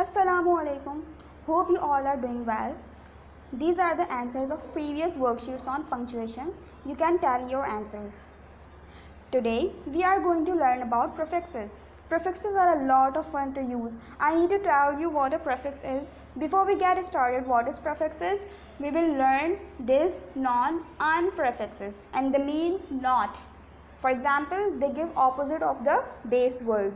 Assalamu alaikum. Hope you all are doing well. These are the answers of previous worksheets on punctuation. You can tell your answers. Today we are going to learn about prefixes. Prefixes are a lot of fun to use. I need to tell you what a prefix is. Before we get started, what is prefixes? We will learn this, non, and prefixes, and the means not. For example, they give opposite of the base word.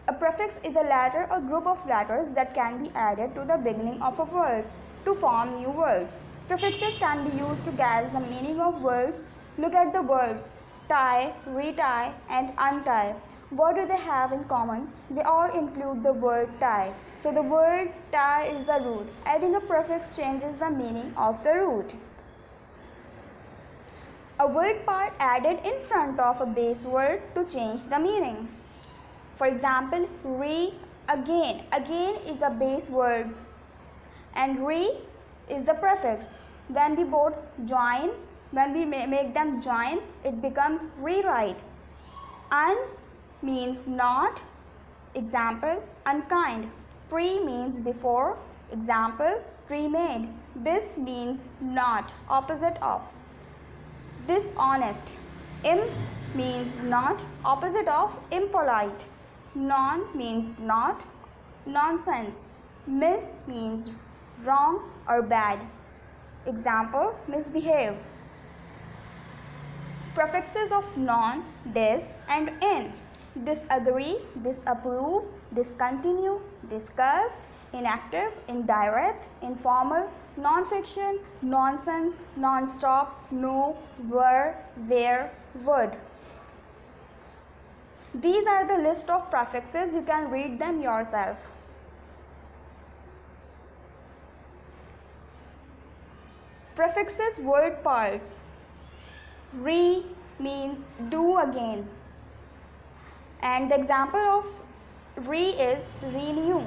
A prefix is a letter or group of letters that can be added to the beginning of a word to form new words. Prefixes can be used to guess the meaning of words. Look at the words tie, retie, and untie. What do they have in common? They all include the word tie. So the word tie is the root. Adding a prefix changes the meaning of the root. A word part added in front of a base word to change the meaning. For example, again. Again is the base word and is the prefix. When we both join, when we make them join, it becomes rewrite. Un means not, example, unkind. Pre means before, example, pre-made. Bis means not, opposite of. Dishonest. Im means not, opposite of impolite. Non means not, nonsense. Mis means wrong or bad. Example, misbehave. Prefixes of non, dis and in. Disagree, disapprove, discontinue, disgust, inactive, indirect, informal, non-fiction, nonsense, non-stop, no, were, where, would. These are the list of prefixes. You can read them yourself. Prefixes word parts. Means do again. And the example of is renew.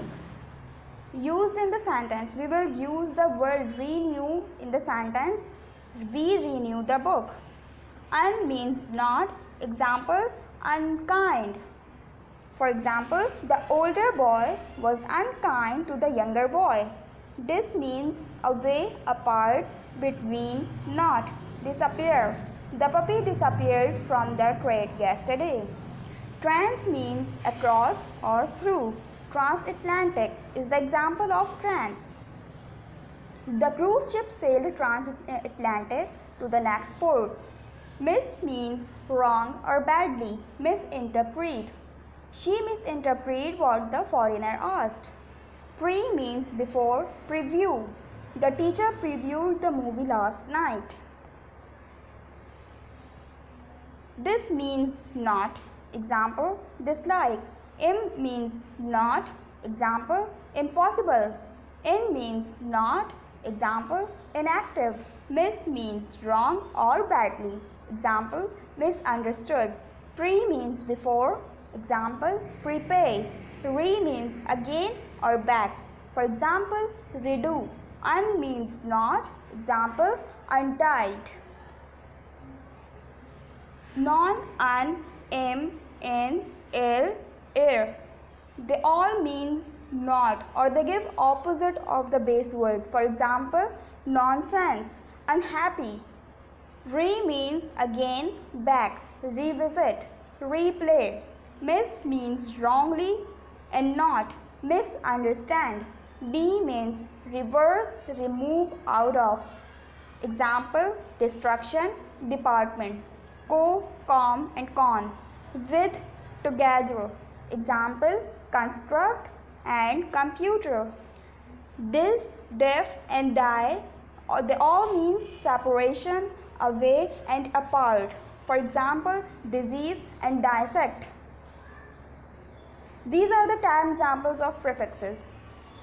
Used in the sentence, we will use the word renew in the sentence. We renew the book. Un means not. Example, unkind. For example, the older boy was unkind to the younger boy. This means away, apart, between, not. Disappear. The puppy disappeared from the crate yesterday. Trans means across or through. Transatlantic is the example of trans. The cruise ship sailed transatlantic to the next port. Miss means wrong or badly. Misinterpret. She misinterpreted what the foreigner asked. Pre means before, preview. The teacher previewed the movie last night. This means not. Example, dislike. Im means not. Example, impossible. In means not. Example, inactive. Miss means wrong or badly. Example, misunderstood. Pre means before. Example, prepay. Re means again or back. For example, redo. Un means not. Example, untied. Non, un, im, in, il, ir. They all means not, or they give opposite of the base word. For example, nonsense, unhappy. Re means again, back, revisit, replay. Miss means wrongly and not, misunderstand. De means reverse, remove, out of. Example, destruction, department. Co, com and con. With, together. Example, construct and computer. Dis, def and die, they all mean separation, away and apart. For example, disease and dissect. These are the 10 examples of prefixes.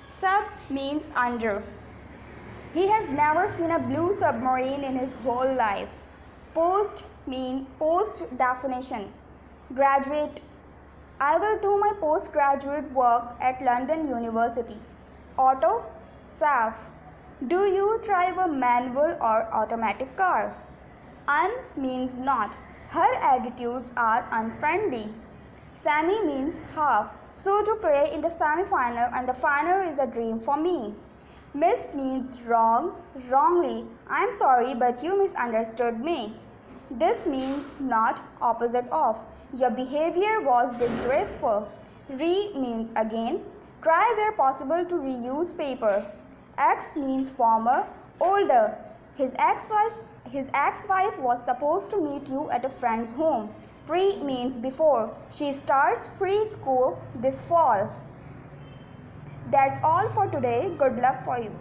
Sub means under. He has never seen a blue submarine in his whole life. Post means post definition. Graduate. I will do my postgraduate work at London University. Auto, self. Do you drive a manual or automatic car? Un means not. Her attitudes are unfriendly. Semi means half. So to play in the semi-final and the final is a dream for me. Miss means wrong, wrongly. I'm sorry but you misunderstood me. Dis means not, opposite of. Your behavior was disgraceful. Re means again. Try where possible to reuse paper. Ex means former, older. His ex-wife was supposed to meet you at a friend's home. Pre means before. She starts preschool this fall. That's all for today. Good luck for you.